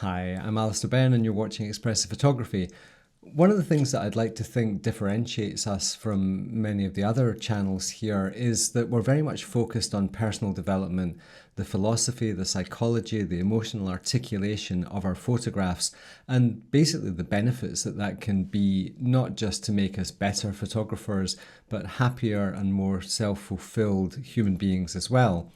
Hi, I'm Alistair Ben and you're watching Expressive Photography. One of the things that I'd like to think differentiates us from many of the other channels here is that we're very much focused on personal development, the philosophy, the psychology, the emotional articulation of our photographs, and basically the benefits that that can be, not just to make us better photographers, but happier and more self-fulfilled human beings as well.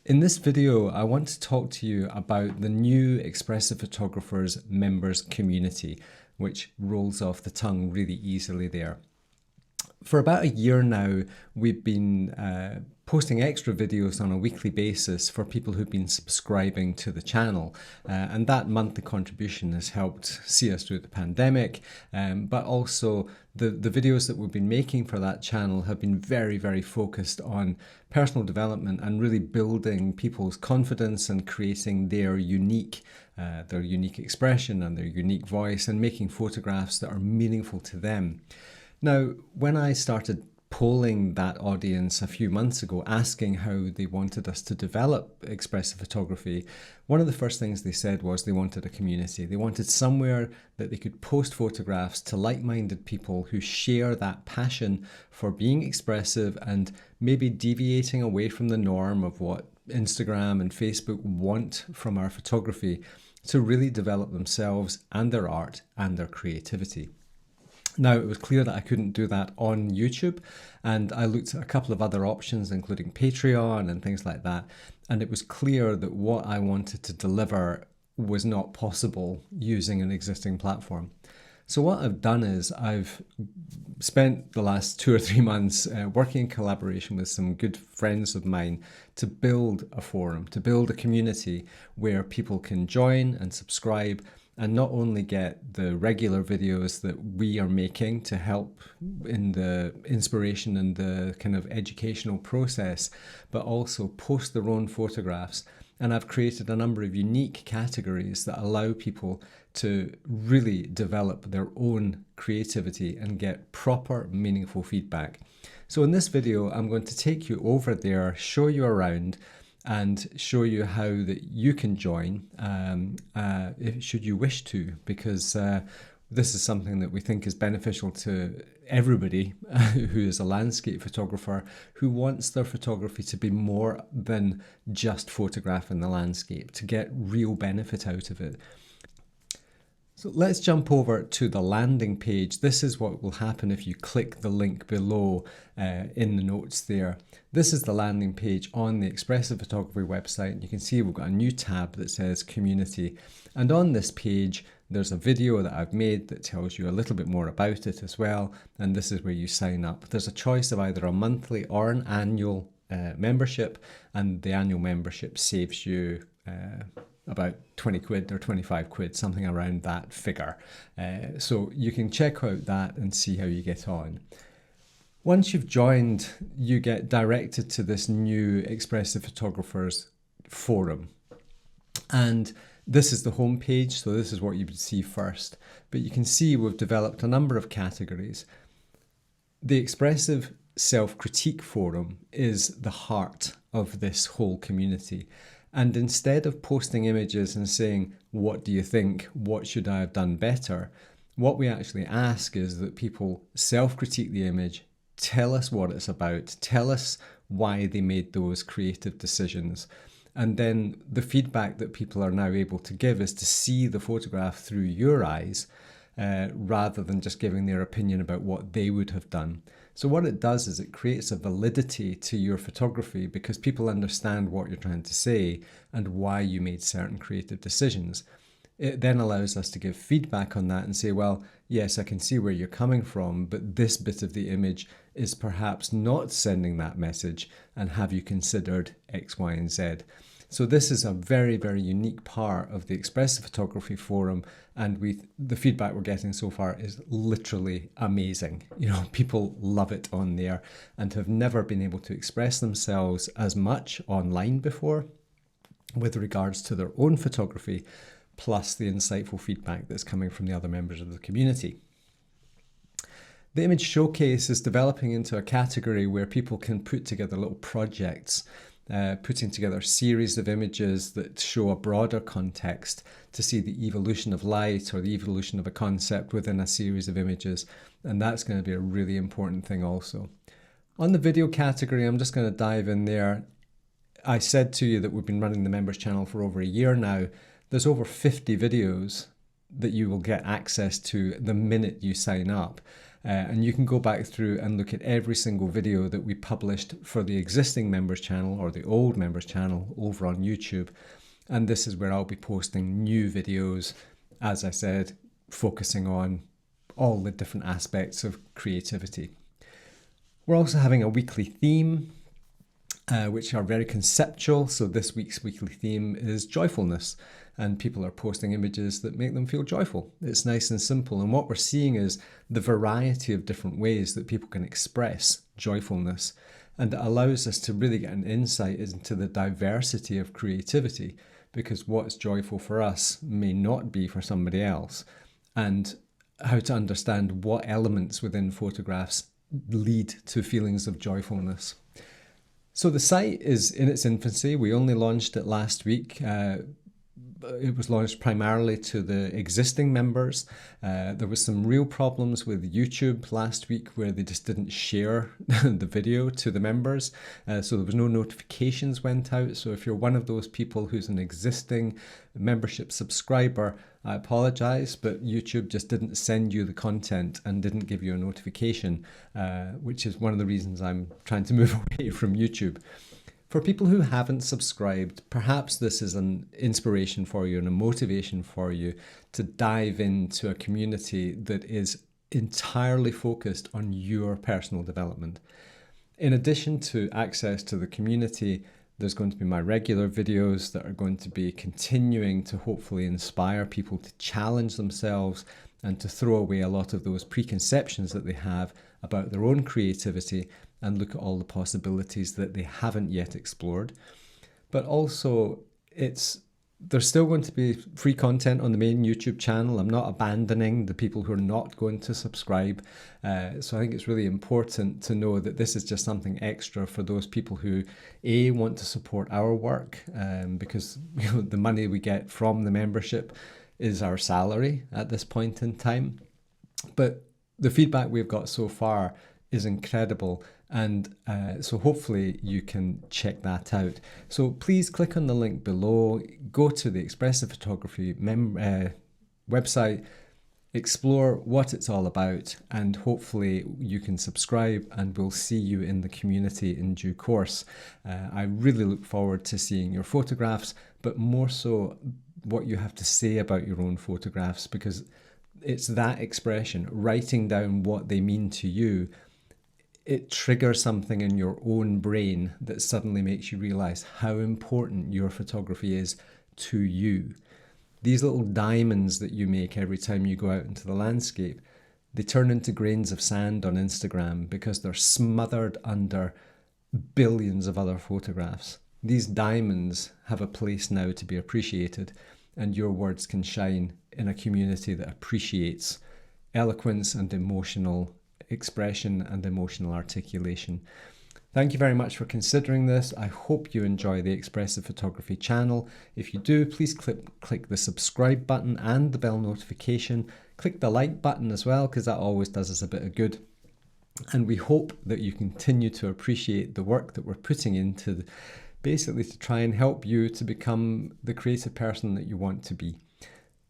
In this video, I want to talk to you about the new Expressive Photographers members community, which rolls off the tongue really easily there. For about a year now, we've been posting extra videos on a weekly basis for people who've been subscribing to the channel. And that monthly contribution has helped see us through the pandemic, but also the videos that we've been making for that channel have been very, very focused on personal development and really building people's confidence and creating their unique expression and their unique voice and making photographs that are meaningful to them. Now, when I started polling that audience a few months ago, asking how they wanted us to develop expressive photography, one of the first things they said was they wanted a community. They wanted somewhere that they could post photographs to like-minded people who share that passion for being expressive and maybe deviating away from the norm of what Instagram and Facebook want from our photography to really develop themselves and their art and their creativity. Now, it was clear that I couldn't do that on YouTube, and I looked at a couple of other options, including Patreon and things like that, and it was clear that what I wanted to deliver was not possible using an existing platform. So what I've done is I've spent the last 2 or 3 months working in collaboration with some good friends of mine to build a forum, to build a community where people can join and subscribe and not only get the regular videos that we are making to help in the inspiration and the kind of educational process, but also post their own photographs. And I've created a number of unique categories that allow people to really develop their own creativity and get proper, meaningful feedback. So in this video, I'm going to take you over there, show you around, and show you how that you can join should you wish to, because this is something that we think is beneficial to everybody who is a landscape photographer who wants their photography to be more than just photographing the landscape, to get real benefit out of it. So let's jump over to the landing page. This is what will happen if you click the link below in the notes there. This is the landing page on the Expressive Photography website. You can see we've got a new tab that says Community. And on this page, there's a video that I've made that tells you a little bit more about it as well. And this is where you sign up. There's a choice of either a monthly or an annual membership, and the annual membership saves you about 20 quid or 25 quid, something around that figure. So you can check out that and see how you get on. Once you've joined, you get directed to this new Expressive Photographers forum. And this is the home page, so this is what you would see first. But you can see we've developed a number of categories. The Expressive Self-Critique Forum is the heart of this whole community. And instead of posting images and saying, what do you think? What should I have done better? What we actually ask is that people self-critique the image, tell us what it's about, tell us why they made those creative decisions. And then the feedback that people are now able to give is to see the photograph through your eyes, rather than just giving their opinion about what they would have done. So what it does is it creates a validity to your photography because people understand what you're trying to say and why you made certain creative decisions. It then allows us to give feedback on that and say, well, yes, I can see where you're coming from, but this bit of the image is perhaps not sending that message, and have you considered X, Y, and Z? So this is a very, very unique part of the Expressive Photography Forum, and the feedback we're getting so far is literally amazing. You know, people love it on there and have never been able to express themselves as much online before with regards to their own photography, plus the insightful feedback that's coming from the other members of the community. The image showcase is developing into a category where people can put together little projects putting together a series of images that show a broader context to see the evolution of light or the evolution of a concept within a series of images. And that's going to be a really important thing also. On the video category, I'm just going to dive in there. I said to you that we've been running the members channel for over a year now. There's over 50 videos that you will get access to the minute you sign up. And you can go back through and look at every single video that we published for the existing members channel or the old members channel over on YouTube. And this is where I'll be posting new videos, as I said, focusing on all the different aspects of creativity. We're also having a weekly theme, which are very conceptual. So this week's weekly theme is joyfulness, and people are posting images that make them feel joyful. It's nice and simple. And what we're seeing is the variety of different ways that people can express joyfulness. And it allows us to really get an insight into the diversity of creativity, because what's joyful for us may not be for somebody else, and how to understand what elements within photographs lead to feelings of joyfulness. So the site is in its infancy. We only launched it last week. It was launched primarily to the existing members. There was some real problems with YouTube last week where they just didn't share the video to the members. So there was no notifications went out. So if you're one of those people who's an existing membership subscriber, I apologize, but YouTube just didn't send you the content and didn't give you a notification, which is one of the reasons I'm trying to move away from YouTube. For people who haven't subscribed, perhaps this is an inspiration for you and a motivation for you to dive into a community that is entirely focused on your personal development. In addition to access to the community, there's going to be my regular videos that are going to be continuing to hopefully inspire people to challenge themselves and to throw away a lot of those preconceptions that they have about their own creativity and look at all the possibilities that they haven't yet explored. But also, there's still going to be free content on the main YouTube channel. I'm not abandoning the people who are not going to subscribe. So I think it's really important to know that this is just something extra for those people who, A, want to support our work, because the money we get from the membership is our salary at this point in time. But the feedback we've got so far is incredible, and so hopefully you can check that out. So please click on the link below, go to the Expressive Photography website, explore what it's all about, and hopefully you can subscribe, and we'll see you in the community in due course. I really look forward to seeing your photographs, but more so what you have to say about your own photographs, because it's that expression, writing down what they mean to you. It triggers something in your own brain that suddenly makes you realize how important your photography is to you. These little diamonds that you make every time you go out into the landscape, they turn into grains of sand on Instagram because they're smothered under billions of other photographs. These diamonds have a place now to be appreciated, and your words can shine in a community that appreciates eloquence and emotional expression and emotional articulation. Thank you very much for considering this. I hope you enjoy the Expressive Photography channel. If you do, please click the subscribe button and the bell notification. Click the like button as well, because that always does us a bit of good. And we hope that you continue to appreciate the work that we're putting into basically to try and help you to become the creative person that you want to be.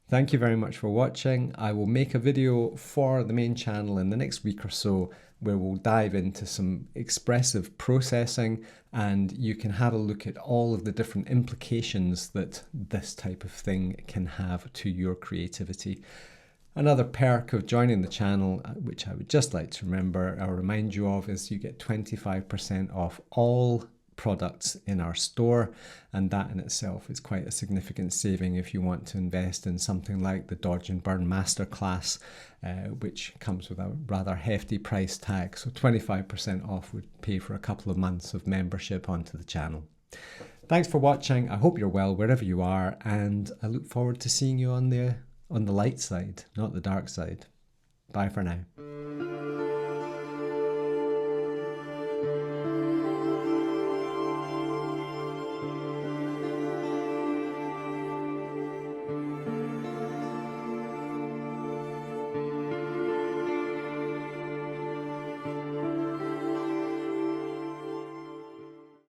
Thank you very much for watching. I will make a video for the main channel in the next week or so where we'll dive into some expressive processing, and you can have a look at all of the different implications that this type of thing can have to your creativity. Another perk of joining the channel, which I would just like to remind you of, is you get 25% off all products in our store, and that in itself is quite a significant saving if you want to invest in something like the Dodge and Burn Masterclass, which comes with a rather hefty price tag. So 25% off would pay for a couple of months of membership onto the channel. Thanks for watching. I hope you're well wherever you are, and I look forward to seeing you on the light side, not the dark side. Bye for now.